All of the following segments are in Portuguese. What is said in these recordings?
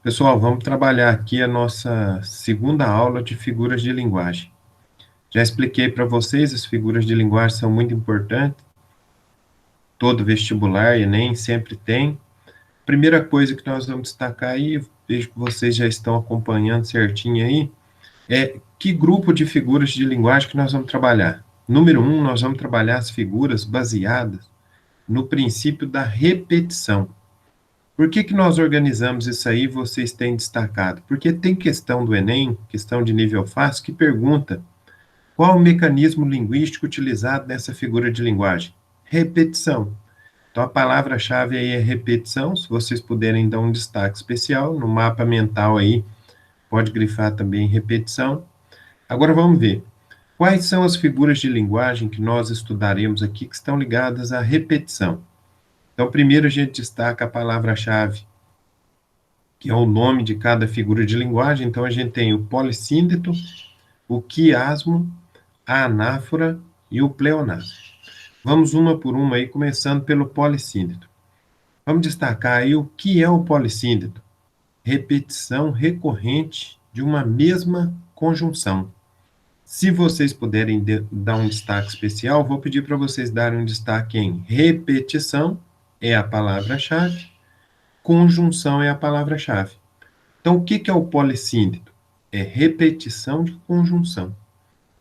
Pessoal, vamos trabalhar aqui a nossa segunda aula de figuras de linguagem. Já expliquei para vocês, as figuras de linguagem são muito importantes. Todo vestibular, Enem, sempre tem. Primeira coisa que nós vamos destacar aí, vejo que vocês já estão acompanhando certinho aí, é que grupo de figuras de linguagem que nós vamos trabalhar. Número 1, nós vamos trabalhar as figuras baseadas no princípio da repetição. Por que que nós organizamos isso aí e vocês têm destacado? Porque tem questão do Enem, questão de nível fácil, que pergunta qual o mecanismo linguístico utilizado nessa figura de linguagem? Repetição. Então, a palavra-chave aí é repetição. Se vocês puderem dar um destaque especial, no mapa mental aí, pode grifar também repetição. Agora vamos ver. Quais são as figuras de linguagem que nós estudaremos aqui que estão ligadas à repetição? Então, primeiro a gente destaca a palavra-chave, que é o nome de cada figura de linguagem. Então, a gente tem o polissíndeto, o quiasmo, a anáfora e o pleonasmo. Vamos uma por uma aí, começando pelo polissíndeto. Vamos destacar aí o que é o polissíndeto. Repetição recorrente de uma mesma conjunção. Se vocês puderem dar um destaque especial, vou pedir para vocês darem um destaque em repetição, é a palavra-chave, conjunção é a palavra-chave. Então, o que é o polissíndeto? É repetição de conjunção.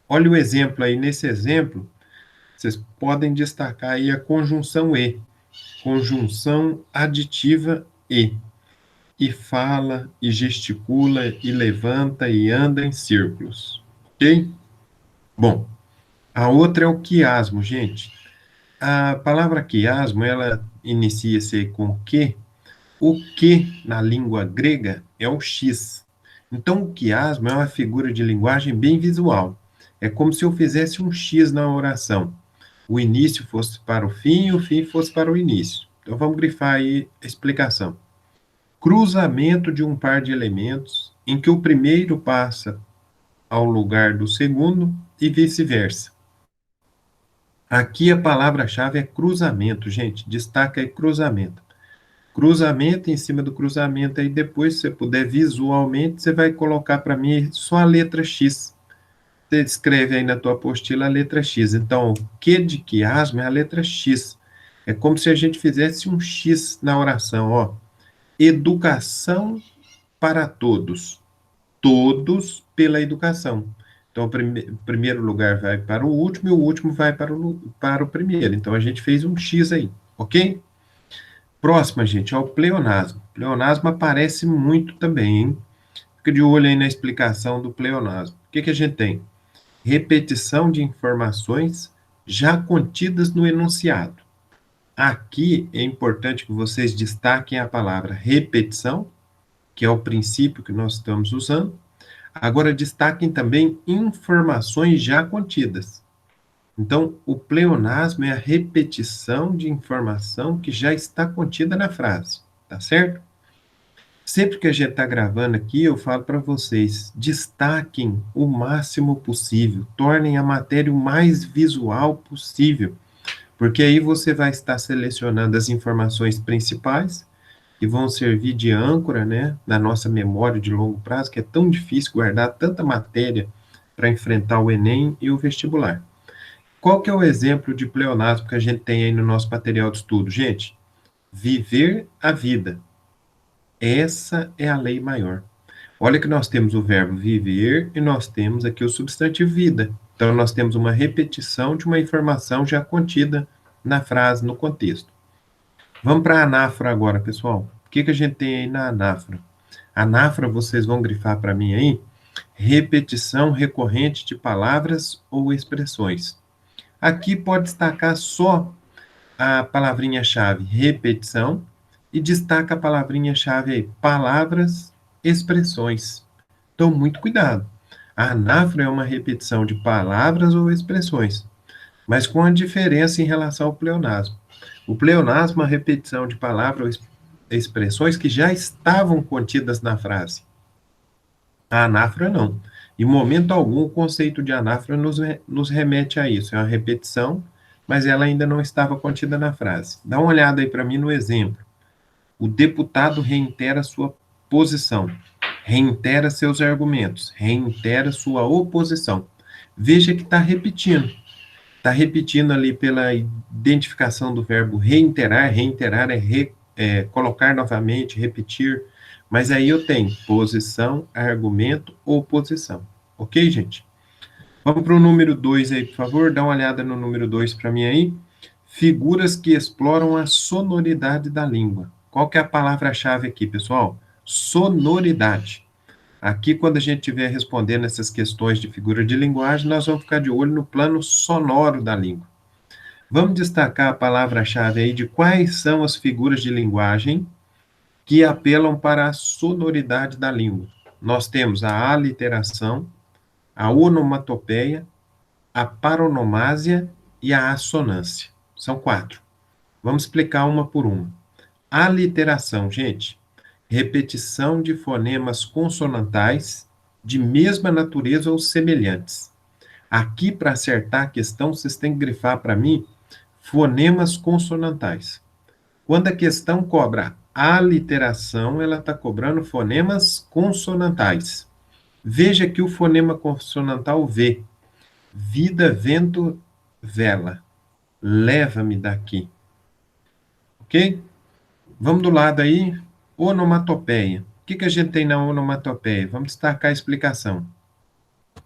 Olha o exemplo aí. Nesse exemplo, vocês podem destacar aí a conjunção e. Conjunção aditiva e. E fala, e gesticula, e levanta, e anda em círculos. Ok? Bom, a outra é o quiasmo, gente. A palavra quiasmo, ela inicia-se com que. O que, na língua grega, é o X. Então, o quiasmo é uma figura de linguagem bem visual. É como se eu fizesse um X na oração. O início fosse para o fim e o fim fosse para o início. Então, vamos grifar aí a explicação. Cruzamento de um par de elementos em que o primeiro passa ao lugar do segundo e vice-versa. Aqui a palavra-chave é cruzamento, gente. Destaca aí cruzamento. Cruzamento, em cima do cruzamento, aí depois, se você puder visualmente, você vai colocar para mim só a letra X. Você escreve aí na tua apostila a letra X. Então, o que de quiasmo é a letra X. É como se a gente fizesse um X na oração, ó. Educação para todos. Todos pela educação. Então, o primeiro lugar vai para o último e o último vai para o primeiro. Então, a gente fez um X aí, ok? Próxima, gente, é o pleonasmo. Pleonasmo aparece muito também, hein? Fica de olho aí na explicação do pleonasmo. O que que a gente tem? Repetição de informações já contidas no enunciado. Aqui é importante que vocês destaquem a palavra repetição, que é o princípio que nós estamos usando. Agora, destaquem também informações já contidas. Então, o pleonasmo é a repetição de informação que já está contida na frase, tá certo? Sempre que a gente está gravando aqui, eu falo para vocês, destaquem o máximo possível, tornem a matéria o mais visual possível, porque aí você vai estar selecionando as informações principais, que vão servir de âncora, né, na nossa memória de longo prazo, que é tão difícil guardar tanta matéria para enfrentar o Enem e o vestibular. Qual que é o exemplo de pleonasmo que a gente tem aí no nosso material de estudo, gente? Viver a vida. Essa é a lei maior. Olha que nós temos o verbo viver e nós temos aqui o substantivo vida. Então, nós temos uma repetição de uma informação já contida na frase, no contexto. Vamos para a anáfora agora, pessoal. O que que a gente tem aí na anáfora? Anáfora, vocês vão grifar para mim aí, repetição recorrente de palavras ou expressões. Aqui pode destacar só a palavrinha-chave repetição e destaca a palavrinha-chave aí, palavras, expressões. Então, muito cuidado. A anáfora é uma repetição de palavras ou expressões, mas com a diferença em relação ao pleonasmo. O pleonasmo é uma repetição de palavras ou expressões que já estavam contidas na frase. A anáfora não. Em momento algum, o conceito de anáfora nos remete a isso. É uma repetição, mas ela ainda não estava contida na frase. Dá uma olhada aí para mim no exemplo. O deputado reitera sua posição. Reitera seus argumentos, reitera sua oposição. Veja que está repetindo. Está repetindo ali pela identificação do verbo reiterar. Reiterar é colocar novamente, repetir. Mas aí eu tenho posição, argumento, oposição. Ok, gente? Vamos para o número 2 aí, por favor. Dá uma olhada no número 2 para mim aí. Figuras que exploram a sonoridade da língua. Qual que é a palavra-chave aqui, pessoal? Sonoridade. Aqui, quando a gente estiver respondendo essas questões de figura de linguagem, nós vamos ficar de olho no plano sonoro da língua. Vamos destacar a palavra-chave aí de quais são as figuras de linguagem que apelam para a sonoridade da língua. Nós temos a aliteração, a onomatopeia, a paronomásia e a assonância. São 4. Vamos explicar uma por uma. Aliteração, gente, repetição de fonemas consonantais de mesma natureza ou semelhantes. Aqui, para acertar a questão, vocês têm que grifar para mim fonemas consonantais. Quando a questão cobra aliteração, ela está cobrando fonemas consonantais. Veja aqui o fonema consonantal V. Vida, vento, vela. Leva-me daqui. Ok? Vamos do lado aí. Onomatopeia. O que a gente tem na onomatopeia? Vamos destacar a explicação.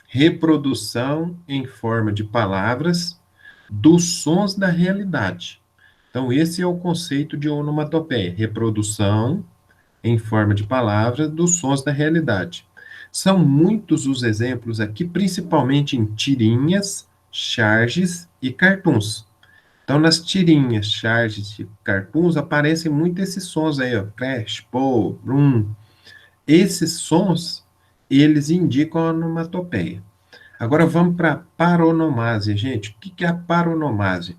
Reprodução em forma de palavras dos sons da realidade. Então, esse é o conceito de onomatopeia. Reprodução em forma de palavras dos sons da realidade. São muitos os exemplos aqui, principalmente em tirinhas, charges e cartoons. Então, nas tirinhas, charges e cartoons, aparecem muito esses sons aí, ó, crash, pou, brum. Esses sons, eles indicam a onomatopeia. Agora, vamos para a paronomásia, gente. O que é a paronomásia?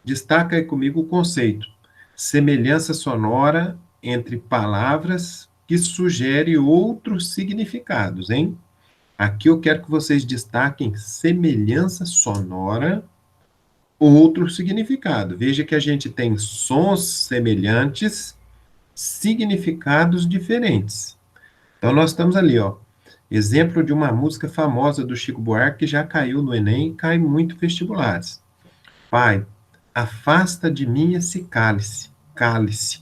Destaca aí comigo o conceito. Semelhança sonora entre palavras que sugere outros significados, hein? Aqui eu quero que vocês destaquem semelhança sonora, outro significado. Veja que a gente tem sons semelhantes, significados diferentes. Então, nós estamos ali, ó. Exemplo de uma música famosa do Chico Buarque que já caiu no Enem e cai muito vestibulares. Pai, afasta de mim esse cálice. Cálice.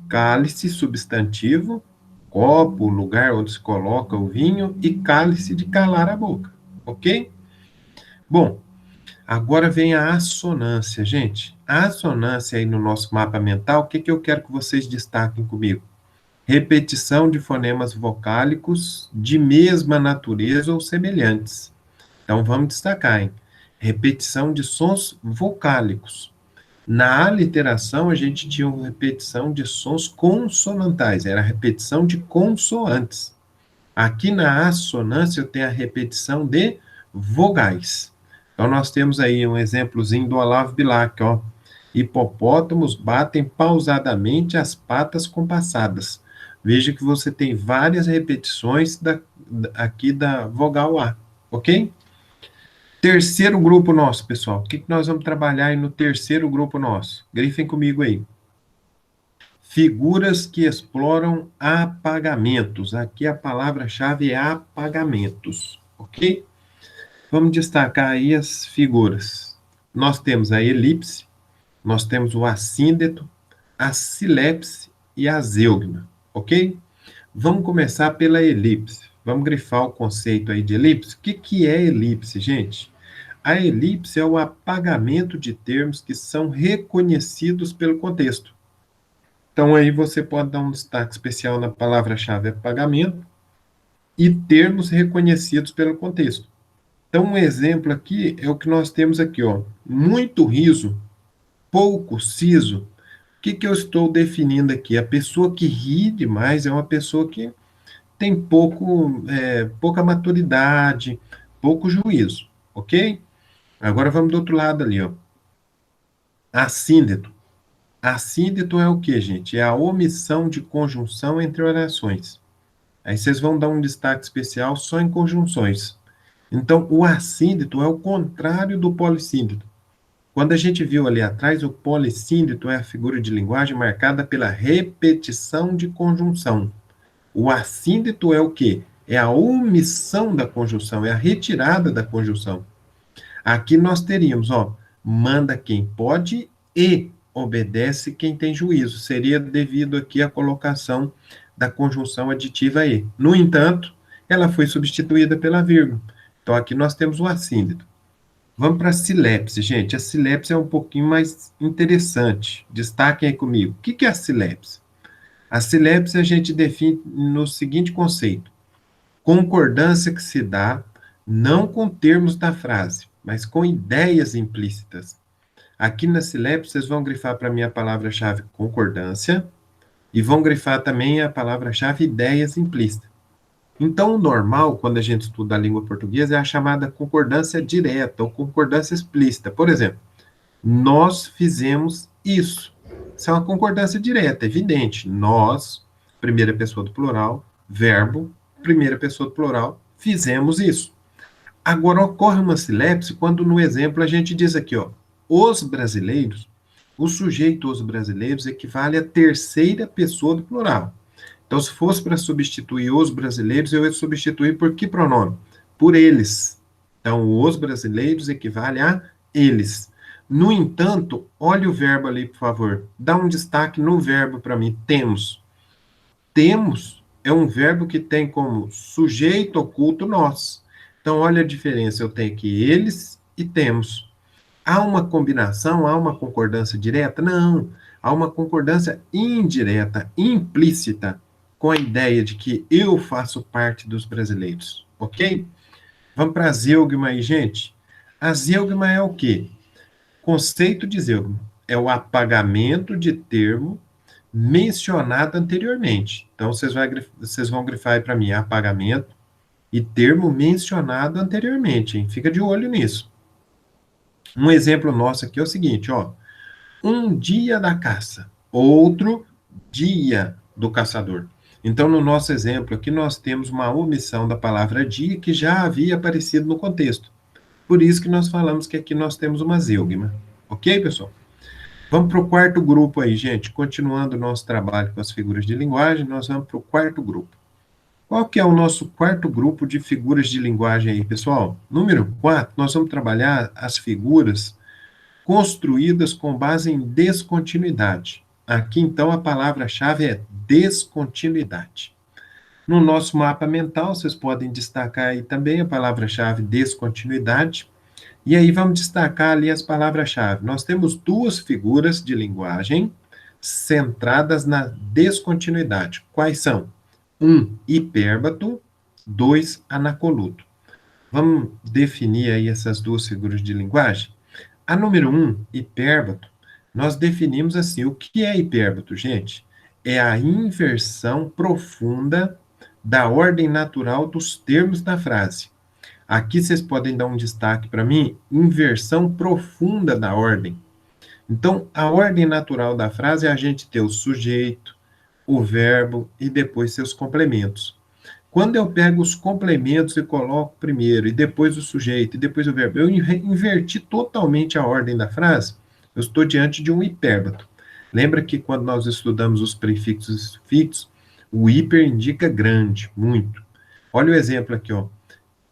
Cálice, substantivo, copo, lugar onde se coloca o vinho, e cálice de calar a boca. Ok? Bom, agora vem a assonância, gente. A assonância aí no nosso mapa mental, o que eu quero que vocês destaquem comigo? Repetição de fonemas vocálicos de mesma natureza ou semelhantes. Então, vamos destacar, hein? Repetição de sons vocálicos. Na aliteração, a gente tinha uma repetição de sons consonantais, era a repetição de consoantes. Aqui na assonância, eu tenho a repetição de vogais. Então, nós temos aí um exemplozinho do Olavo Bilac, ó. Hipopótamos batem pausadamente as patas compassadas. Veja que você tem várias repetições aqui da vogal A, ok? Terceiro grupo nosso, pessoal. O que nós vamos trabalhar aí no terceiro grupo nosso? Grifem comigo aí. Figuras que exploram apagamentos. Aqui a palavra-chave é apagamentos, ok? Vamos destacar aí as figuras. Nós temos a elipse, nós temos o assíndeto, a silepse e a zeugma, ok? Vamos começar pela elipse. Vamos grifar o conceito aí de elipse. O que é elipse, gente? A elipse é o apagamento de termos que são reconhecidos pelo contexto. Então, aí você pode dar um destaque especial na palavra-chave apagamento e termos reconhecidos pelo contexto. Então, um exemplo aqui é o que nós temos aqui, ó. Muito riso, pouco siso. O que eu estou definindo aqui? A pessoa que ri demais é uma pessoa que tem pouca maturidade, pouco juízo, ok? Agora vamos do outro lado ali, ó. Assíndeto. Assíndeto é o que, gente? É a omissão de conjunção entre orações. Aí vocês vão dar um destaque especial só em conjunções. Então, o assíndeto é o contrário do polissíndeto. Quando a gente viu ali atrás, o polissíndeto é a figura de linguagem marcada pela repetição de conjunção. O assíndito é o quê? É a omissão da conjunção, é a retirada da conjunção. Aqui nós teríamos, ó, manda quem pode e obedece quem tem juízo. Seria devido aqui à colocação da conjunção aditiva e. No entanto, ela foi substituída pela vírgula. Então, aqui nós temos o assíndito. Vamos para a silepse, gente. A silepse é um pouquinho mais interessante. Destaquem aí comigo. O que é a silepse? A silepse a gente define no seguinte conceito: concordância que se dá não com termos da frase, mas com ideias implícitas. Aqui na silepse, vocês vão grifar para mim a palavra-chave concordância e vão grifar também a palavra-chave ideias implícitas. Então, o normal, quando a gente estuda a língua portuguesa, é a chamada concordância direta ou concordância explícita. Por exemplo, nós fizemos isso. Isso é uma concordância direta, evidente. Nós, primeira pessoa do plural, verbo, primeira pessoa do plural, fizemos isso. Agora, ocorre uma silepse quando, no exemplo, a gente diz aqui, ó, os brasileiros, o sujeito os brasileiros equivale à terceira pessoa do plural. Então, se fosse para substituir os brasileiros, eu ia substituir por que pronome? Por eles. Então, os brasileiros equivale a eles. No entanto, olhe o verbo ali, por favor. Dá um destaque no verbo para mim. Temos. Temos é um verbo que tem como sujeito oculto nós. Então, olha a diferença. Eu tenho aqui eles e temos. Há uma combinação? Há uma concordância direta? Não. Há uma concordância indireta, implícita, com a ideia de que eu faço parte dos brasileiros. Ok? Vamos para a zeugma aí, gente. A zeugma é o quê? Conceito de zeugma é o apagamento de termo mencionado anteriormente. Então, vocês vão grifar aí para mim, apagamento e termo mencionado anteriormente, hein? Fica de olho nisso. Um exemplo nosso aqui é o seguinte, ó. Um dia da caça, outro dia do caçador. Então, no nosso exemplo aqui, nós temos uma omissão da palavra dia que já havia aparecido no contexto. Por isso que nós falamos que aqui nós temos uma zeugma. Ok, pessoal? Vamos para o quarto grupo aí, gente. Continuando o nosso trabalho com as figuras de linguagem, nós vamos para o quarto grupo. Qual que é o nosso quarto grupo de figuras de linguagem aí, pessoal? Número 4, nós vamos trabalhar as figuras construídas com base em descontinuidade. Aqui, então, a palavra-chave é descontinuidade. No nosso mapa mental, vocês podem destacar aí também a palavra-chave descontinuidade. E aí vamos destacar ali as palavras-chave. Nós temos duas figuras de linguagem centradas na descontinuidade. Quais são? 1, hipérbato, 2, anacoluto. Vamos definir aí essas duas figuras de linguagem? A número 1, hipérbato, nós definimos assim, o que é hipérbato, gente? É a inversão profunda da ordem natural dos termos da frase. Aqui vocês podem dar um destaque para mim, inversão profunda da ordem. Então, a ordem natural da frase é a gente ter o sujeito, o verbo e depois seus complementos. Quando eu pego os complementos e coloco primeiro, e depois o sujeito, e depois o verbo, eu inverti totalmente a ordem da frase, eu estou diante de um hipérbato. Lembra que quando nós estudamos os prefixos e sufixos, o hiper indica grande, muito. Olha o exemplo aqui, ó.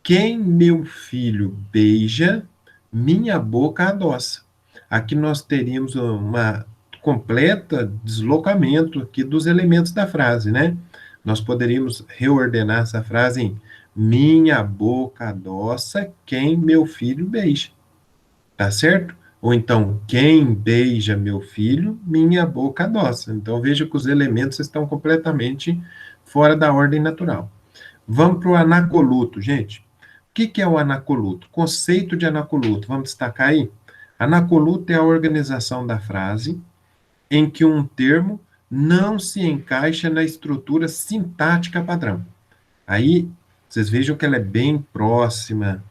Quem meu filho beija, minha boca adoça. Aqui nós teríamos uma completa deslocamento aqui dos elementos da frase, né? Nós poderíamos reordenar essa frase em minha boca adoça quem meu filho beija. Tá certo? Ou então, quem beija meu filho, minha boca adoça. Então, veja que os elementos estão completamente fora da ordem natural. Vamos para o anacoluto, gente. O que é o anacoluto? Conceito de anacoluto, vamos destacar aí? Anacoluto é a organização da frase em que um termo não se encaixa na estrutura sintática padrão. Aí, vocês vejam que ela é bem próxima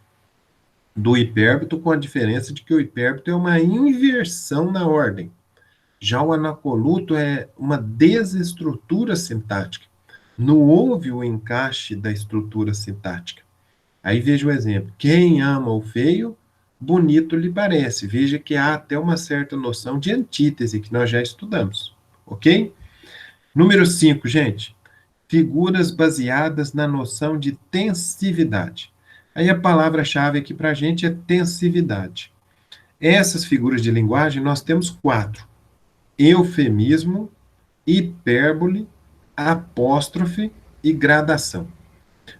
do hipérbato, com a diferença de que o hipérbato é uma inversão na ordem. Já o anacoluto é uma desestrutura sintática. Não houve o encaixe da estrutura sintática. Aí veja o exemplo. Quem ama o feio, bonito lhe parece. Veja que há até uma certa noção de antítese que nós já estudamos. Ok? Número 5, gente. figuras baseadas na noção de tensividade. Aí a palavra-chave aqui para a gente é tensividade. Essas figuras de linguagem nós temos 4: eufemismo, hipérbole, apóstrofe e gradação.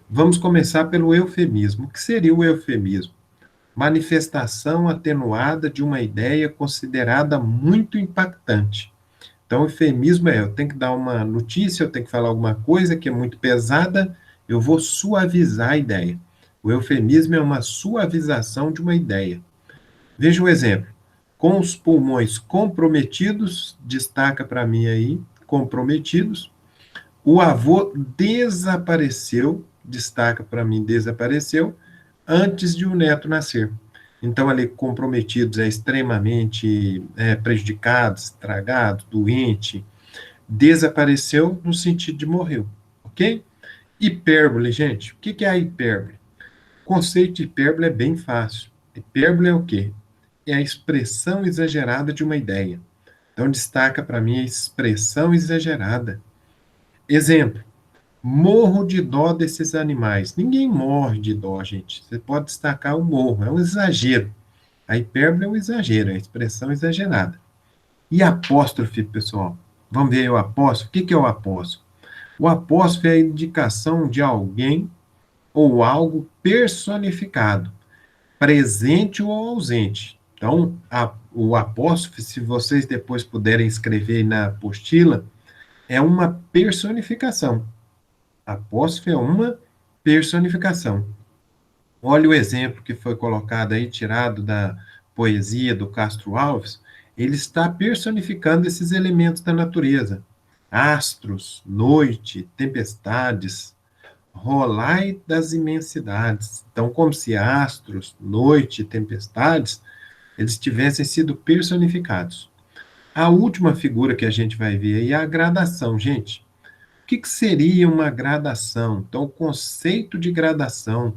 Vamos começar pelo eufemismo. O que seria o eufemismo? Manifestação atenuada de uma ideia considerada muito impactante. Então, o eufemismo eu tenho que dar uma notícia, eu tenho que falar alguma coisa que é muito pesada, eu vou suavizar a ideia. O eufemismo é uma suavização de uma ideia. Veja um exemplo. Com os pulmões comprometidos, destaca para mim aí, comprometidos, o avô desapareceu, destaca para mim, desapareceu, antes de o neto nascer. Então, ali, comprometidos é extremamente prejudicado, estragado, doente, desapareceu no sentido de morreu, ok? Hipérbole, gente, o que é a hipérbole? O conceito de hipérbole é bem fácil. Hipérbole é o quê? É a expressão exagerada de uma ideia. Então, destaca para mim a expressão exagerada. Exemplo: morro de dó desses animais. Ninguém morre de dó, gente. Você pode destacar o morro, é um exagero. A hipérbole é um exagero, é a expressão exagerada. E apóstrofe, pessoal? Vamos ver o apóstrofe. O que é o apóstrofe? O apóstrofe é a indicação de alguém ou algo personificado, presente ou ausente. Então, o apóstrofe, se vocês depois puderem escrever na apostila, é uma personificação. Apóstrofe é uma personificação. Olha o exemplo que foi colocado aí, tirado da poesia do Castro Alves. Ele está personificando esses elementos da natureza. Astros, noite, tempestades, rolai das imensidades. Então, como se astros, noite, tempestades, eles tivessem sido personificados. A última figura que a gente vai ver aí é a gradação, gente. O que seria uma gradação? Então, o conceito de gradação.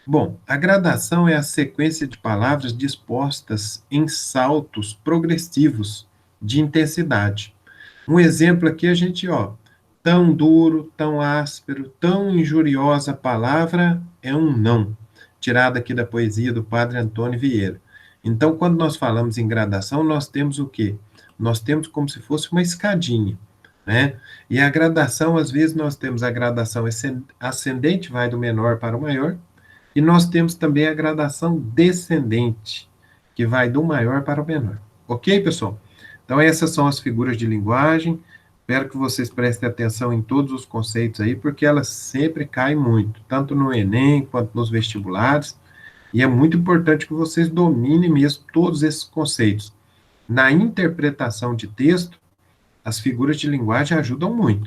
Bom, a gradação é a sequência de palavras dispostas em saltos progressivos de intensidade. Um exemplo aqui a gente, tão duro, tão áspero, tão injuriosa palavra é um não, tirada aqui da poesia do Padre Antônio Vieira. Então, quando nós falamos em gradação, nós temos o quê? Nós temos como se fosse uma escadinha, né? E a gradação, às vezes, nós temos a gradação ascendente, vai do menor para o maior, e nós temos também a gradação descendente, que vai do maior para o menor. Ok, pessoal? Então, essas são as figuras de linguagem. Espero que vocês prestem atenção em todos os conceitos aí, porque elas sempre caem muito, tanto no Enem quanto nos vestibulares. E é muito importante que vocês dominem mesmo todos esses conceitos. Na interpretação de texto, as figuras de linguagem ajudam muito.